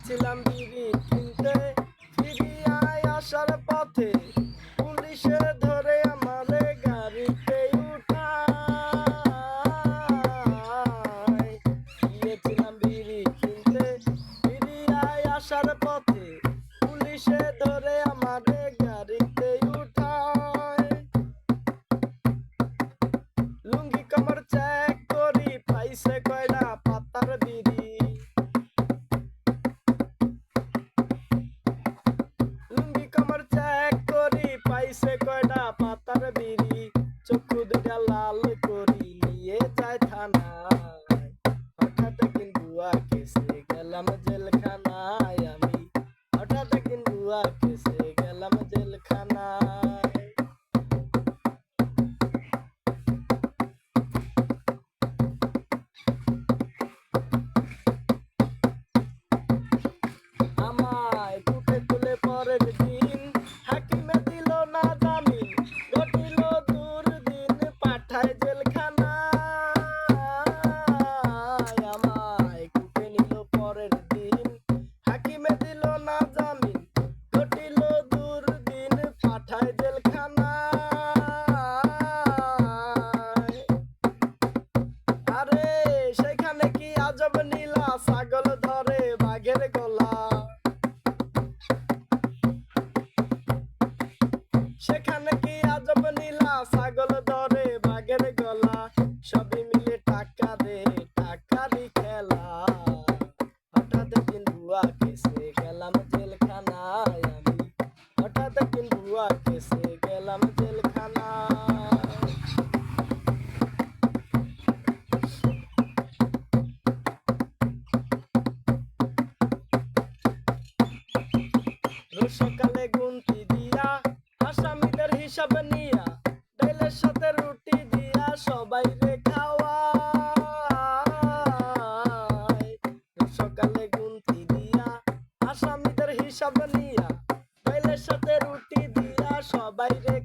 গিয়েছিলাম বিড়ি কিনতে, ফিরিয়ায় আসার পথে পুলিশে ধরে আমারে গাড়িতে উঠায়। গিয়েছিলাম বিড়ি কিনতে, ফিরিয়ায় আসার পথে পুলিশে ধরে আমারে গাড়িতে উঠায়। লুঙ্গি কমর চেক করি, পাইছে কয়টা পাতার বিড়ি। লুঙ্গি কমর চেক করি, পাইছে কয়টা পাতার বিড়ি। চক্ষু দুটা লাল করি নিয়ে যায় থানায়। হঠাৎ একদিন বুয়া কেসে গেলাম জেলখানায় আমি। হঠাৎ একদিন বুয়া কেসে গেলাম জেলখানায়। আমায় কুটে তুলে পরের দিন হাকিমে দিল না জামিন। ঘটিল দুর্দিন, পাঠায় জেলখানায়। আমায় কুটে নিল পরের দিন, হাকিমে দিল না জামিন। ঘটিল দুর্দিন, পাঠায় জেলখানায়। আরে সেখানে কি আজব নীলা, ছাগল ধরে বাঘের গলা। সেখানে কি আজব নীলা, ছাগল ধরে বাঘের গলা। সবই মিলে টাকারি খেলা। হঠাৎ একদিন বুয়া কেসে গেলাম জেলখানায় আমি। হঠাৎ একদিন বুয়া কেসে গেলাম জেলখানায়। রোজ সকালে গুনতি দিয়া, আসামিদের হিসাব নিয়া, ডাইলের সাথে রুটি দিয়া সবাই রে খাওয়ায়। রোজ সকালে গুনতি দিয়া, আসামিদের হিসাব নিয়া, ডাইলের সাথে রুটি দিয়া সবাই রে